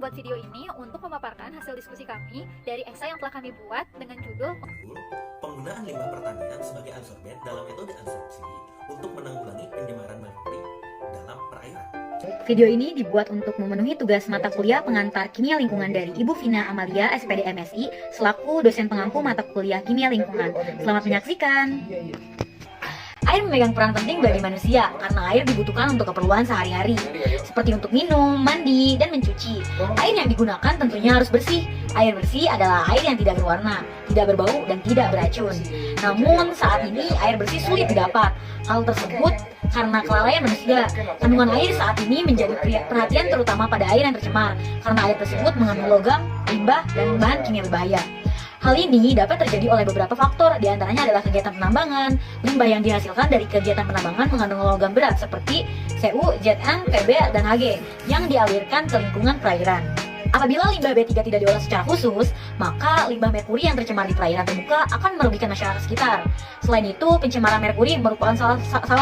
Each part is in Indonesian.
membuat video ini untuk memaparkan hasil diskusi kami dari esai yang telah kami buat dengan judul Penggunaan limbah pertanian sebagai adsorben dalam metode adsorpsi untuk menanggulangi pencemaran merkuri dalam perairan. Video ini dibuat untuk memenuhi tugas mata kuliah pengantar kimia lingkungan dari Ibu Vina Amalia, SPD MSI, selaku dosen pengampu mata kuliah kimia lingkungan. Selamat menyaksikan. Air memegang peran penting bagi manusia karena air dibutuhkan untuk keperluan sehari-hari, seperti untuk minum, mandi, dan mencuci. Air yang digunakan tentunya harus bersih. Air bersih adalah air yang tidak berwarna, tidak berbau, dan tidak beracun. Namun saat ini air bersih sulit didapat. Hal tersebut karena kelalaian manusia. Kandungan air saat ini menjadi perhatian terutama pada air yang tercemar, karena air tersebut mengandung logam, limbah, dan bahan kimia berbahaya. Hal ini dapat terjadi oleh beberapa faktor, diantaranya adalah kegiatan penambangan. Limbah yang dihasilkan dari kegiatan penambangan mengandung logam berat seperti Cu, Zn, Pb, dan Hg yang dialirkan ke lingkungan perairan. Apabila limbah B3 tidak diolah secara khusus, maka limbah merkuri yang tercemar di perairan terbuka akan merugikan masyarakat sekitar. Selain itu, pencemaran merkuri merupakan salah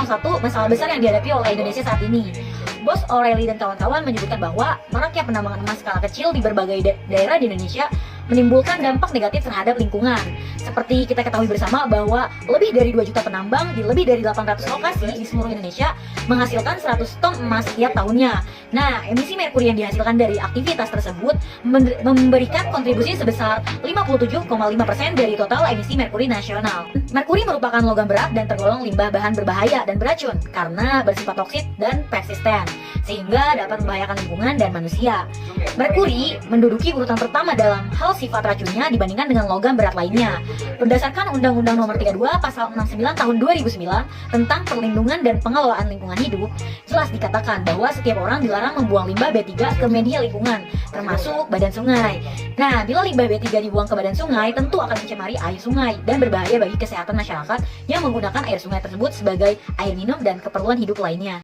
satu masalah besar yang dihadapi oleh Indonesia saat ini. Bos O'Reilly dan kawan-kawan menyebutkan bahwa maraknya penambangan emas skala kecil di berbagai daerah di Indonesia menimbulkan dampak negatif terhadap lingkungan. Seperti kita ketahui bersama bahwa lebih dari 2 juta penambang di lebih dari 800 lokasi di seluruh Indonesia menghasilkan 100 ton emas setiap tahunnya. Nah, emisi merkuri yang dihasilkan dari aktivitas tersebut memberikan kontribusi sebesar 57,5% dari total emisi merkuri nasional. Merkuri merupakan logam berat dan tergolong limbah bahan berbahaya dan beracun karena bersifat toksit dan persisten, sehingga dapat membahayakan lingkungan dan manusia. Merkuri menduduki urutan pertama dalam hal sifat racunnya dibandingkan dengan logam berat lainnya. Berdasarkan Undang-Undang Nomor 32 Pasal 69 Tahun 2009 tentang perlindungan dan pengelolaan lingkungan hidup, jelas dikatakan bahwa setiap orang dilarang membuang limbah B3 ke media lingkungan, termasuk badan sungai. Nah, bila limbah B3 dibuang ke badan sungai, tentu akan mencemari air sungai dan berbahaya bagi kesehatan masyarakat yang menggunakan air sungai tersebut sebagai air minum dan keperluan hidup lainnya.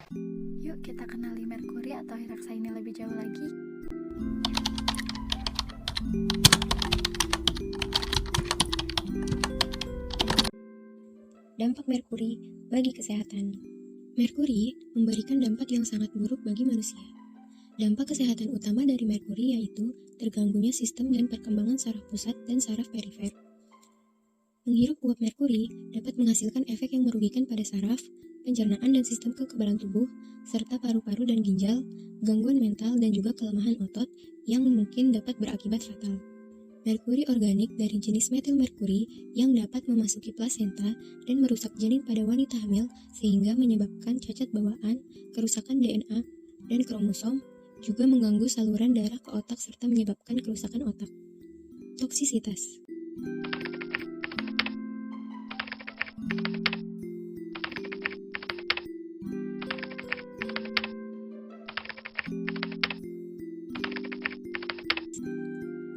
Yuk kita kenali merkuri atau hiraksa ini lebih jauh lagi. Dampak merkuri bagi kesehatan. Merkuri memberikan dampak yang sangat buruk bagi manusia. Dampak kesehatan utama dari merkuri yaitu terganggunya sistem dan perkembangan saraf pusat dan saraf perifer. Menghirup uap merkuri dapat menghasilkan efek yang merugikan pada saraf, pencernaan dan sistem kekebalan tubuh, serta paru-paru dan ginjal, gangguan mental dan juga kelemahan otot yang mungkin dapat berakibat fatal. Merkuri organik dari jenis metil merkuri yang dapat memasuki plasenta dan merusak janin pada wanita hamil sehingga menyebabkan cacat bawaan, kerusakan DNA dan kromosom, juga mengganggu saluran darah ke otak serta menyebabkan kerusakan otak. Toksisitas.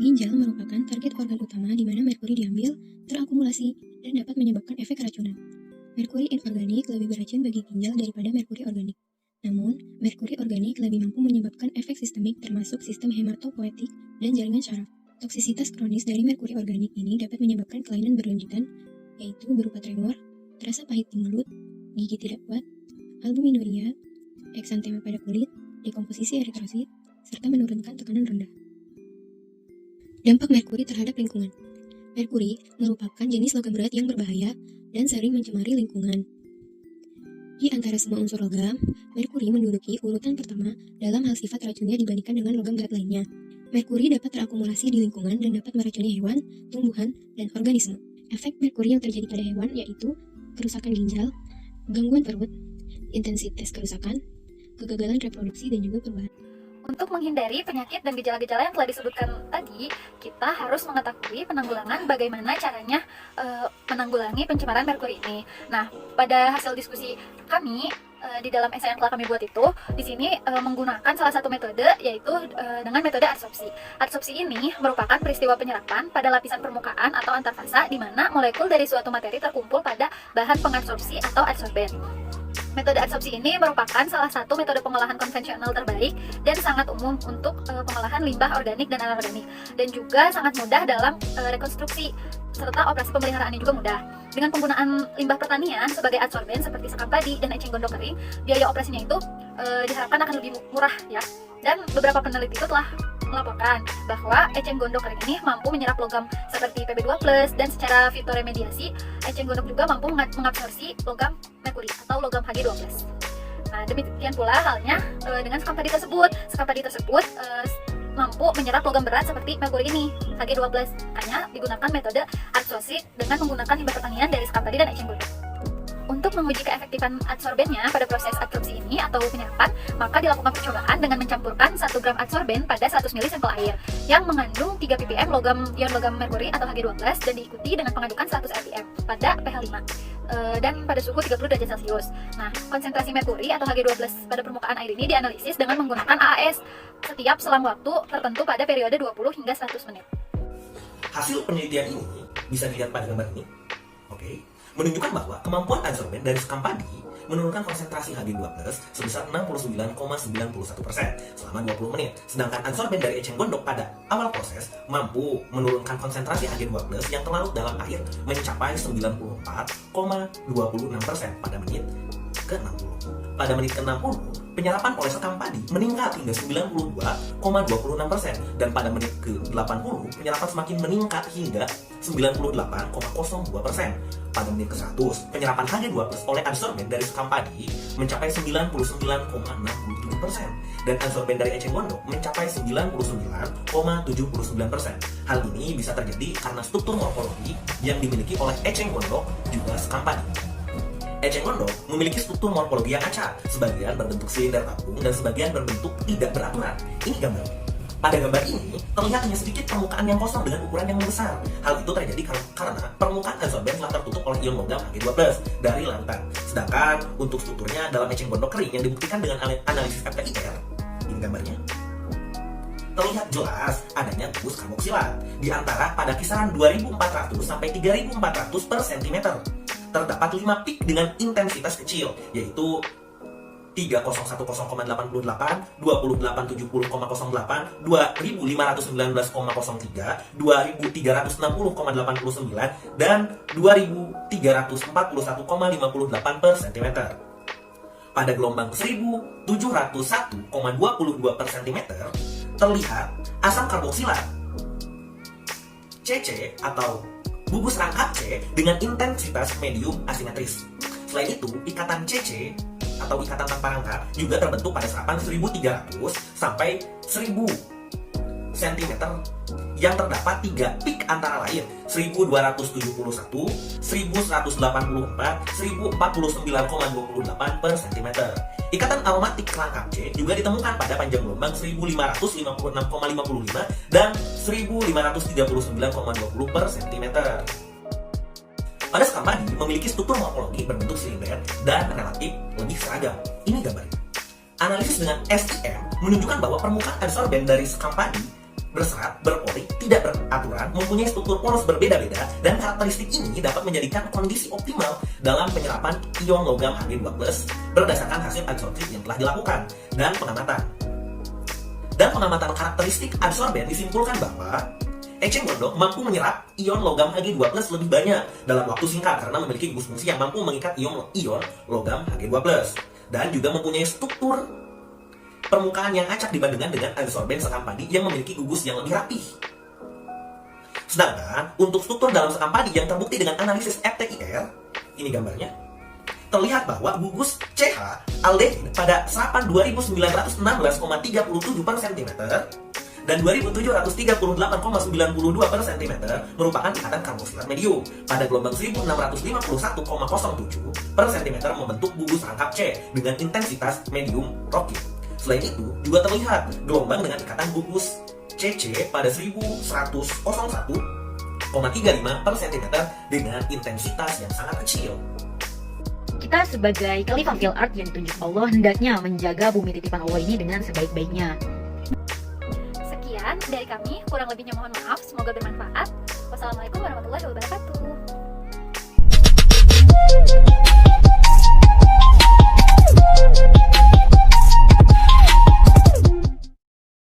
Ginjal merupakan target organ utama di mana merkuri diambil, terakumulasi, dan dapat menyebabkan efek keracunan. Merkuri inorganik lebih beracun bagi ginjal daripada merkuri organik. Namun, merkuri organik lebih mampu menyebabkan efek sistemik termasuk sistem hematopoietik dan jaringan syaraf. Toksisitas kronis dari merkuri organik ini dapat menyebabkan kelainan berlanjutan, yaitu berupa tremor, terasa pahit di mulut, gigi tidak kuat, albuminuria, eksantema pada kulit, dekomposisi eritrosit, serta menurunkan tekanan rendah. Dampak merkuri terhadap lingkungan. Merkuri merupakan jenis logam berat yang berbahaya dan sering mencemari lingkungan. Di antara semua unsur logam, merkuri menduduki urutan pertama dalam hal sifat racunnya dibandingkan dengan logam berat lainnya. Merkuri dapat terakumulasi di lingkungan dan dapat meracuni hewan, tumbuhan, dan organisme. Efek merkuri yang terjadi pada hewan yaitu kerusakan ginjal, gangguan perut, intensitas kerusakan, kegagalan reproduksi, dan juga perubahan. Untuk menghindari penyakit dan gejala-gejala yang telah disebutkan tadi, kita harus mengetahui penanggulangan bagaimana caranya menanggulangi pencemaran merkuri ini. Nah, pada hasil diskusi kami di dalam esai yang telah kami buat itu, di sini menggunakan salah satu metode yaitu dengan metode adsorpsi. Adsorpsi ini merupakan peristiwa penyerapan pada lapisan permukaan atau antarfasa di mana molekul dari suatu materi terkumpul pada bahan pengadsorpsi atau adsorben. Metode adsorpsi ini merupakan salah satu metode pengolahan konvensional terbaik dan sangat umum untuk pengolahan limbah organik dan anorganik, dan juga sangat mudah dalam rekonstruksi serta operasi pemeliharaannya juga mudah. Dengan penggunaan limbah pertanian sebagai adsorben seperti sekam padi dan eceng gondok kering, biaya operasinya itu diharapkan akan lebih murah ya. Dan beberapa peneliti itu telah melaporkan bahwa eceng gondok kering ini mampu menyerap logam seperti Pb2+, dan secara fitoremediasi, eceng gondok juga mampu mengabsorpsi logam merkuri atau logam Hg2+. Nah, demikian pula halnya dengan sekam padi tersebut. Sekam padi tersebut mampu menyerap logam berat seperti merkuri ini, Hg2+. Makanya digunakan metode adsorpsi dengan menggunakan limbah pertanian dari sekam padi dan eceng gondok. Untuk menguji keefektifan adsorbennya pada proses adsorpsi ini atau penyerapan, maka dilakukan percobaan dengan mencampurkan 1 gram adsorben pada 100 ml sampel air yang mengandung 3 ppm ion logam merkuri atau Hg2+, dan diikuti dengan pengadukan 100 rpm pada pH 5 dan pada suhu 30 derajat Celcius. Nah, konsentrasi merkuri atau Hg2+ pada permukaan air ini dianalisis dengan menggunakan AAS setiap selang waktu tertentu pada periode 20 hingga 100 menit. Hasil penelitian ini bisa dilihat pada gambar ini. Oke. Menunjukkan bahwa kemampuan adsorben dari sekam padi menurunkan konsentrasi Hg2+ sebesar 69,91% selama 20 menit. Sedangkan adsorben dari eceng gondok pada awal proses mampu menurunkan konsentrasi Hg2+ yang terlarut dalam air mencapai 94,26% pada menit ke-60. Pada menit ke-60, penyerapan oleh sekam padi meningkat hingga 92,26%, dan pada menit ke-80, penyerapan semakin meningkat hingga 98,02%. Pada menit ke-100, penyerapan Hg2+ oleh adsorben dari sekam padi mencapai 99,67%, dan adsorben dari eceng gondok mencapai 99,79%. Hal ini bisa terjadi karena struktur morfologi yang dimiliki oleh eceng gondok juga sekam padi. Eceng gondok memiliki struktur morfologi yang acak, sebagian berbentuk silinder tabung dan sebagian berbentuk tidak beraturan. Ini gambar. Pada gambar ini, terlihat hanya sedikit permukaan yang kosong dengan ukuran yang besar. Hal itu terjadi karena permukaan adsorben telah tertutup oleh ion logam Hg2+ dari larutan. Sedangkan untuk strukturnya dalam eceng gondok kering yang dibuktikan dengan analisis FTIR, ini gambarnya, terlihat jelas adanya gugus karboksilat di antara pada kisaran 2400 sampai 3400 per cm. Terdapat 5 pik dengan intensitas kecil, yaitu 301,88, 2870,08, 2519,03, 2360,89, dan 2341,58 per cm. Pada gelombang 1701,22 per cm terlihat asam karboksilat CC atau gugus rangkap C dengan intensitas medium asimetris. Selain itu, ikatan CC atau ikatan tanpa rangka juga terbentuk pada serapan 1300 sampai 1000 cm yang terdapat 3 pik antara lain 1271, 1184, 1049,28 per cm. Ikatan aromatik rangkap C juga ditemukan pada panjang gelombang 1556,55 dan 1539,20 per cm. Pada sekam padi memiliki struktur morfologi berbentuk silinder dan relatif lebih seragam. Ini gambarnya. Analisis dengan SIM menunjukkan bahwa permukaan adsorben dari sekam padi berserat, berpori, tidak beraturan, mempunyai struktur poros berbeda-beda, dan karakteristik ini dapat menjadikan kondisi optimal dalam penyerapan ion logam Hg2+ berdasarkan hasil adsorpsi yang telah dilakukan dan pengamatan. Dan pengamatan karakteristik adsorben disimpulkan bahwa eceng gondok mampu menyerap ion logam Hg2+ lebih banyak dalam waktu singkat karena memiliki gugus fungsi yang mampu mengikat ion logam Hg2+, dan juga mempunyai struktur permukaan yang acak dibandingkan dengan adsorben sekam padi yang memiliki gugus yang lebih rapih. Sedangkan untuk struktur dalam sekam padi yang terbukti dengan analisis FTIR, ini gambarnya, terlihat bahwa gugus CH aldehyde pada serapan 2916,37 per cm dan 2738,92 per cm merupakan ikatan karboksilat medium. Pada gelombang 1651,07 per cm membentuk gugus rangkap C dengan intensitas medium rocky. Selain itu, juga terlihat gelombang dengan ikatan gugus CC pada 1101,35 per cm dengan intensitas yang sangat kecil. Kita sebagai khalifah fil ard yang ditunjuk Allah hendaknya menjaga bumi titipan Allah ini dengan sebaik-baiknya. Sekian dari kami, kurang lebihnya mohon maaf, semoga bermanfaat. Wassalamualaikum warahmatullahi wabarakatuh.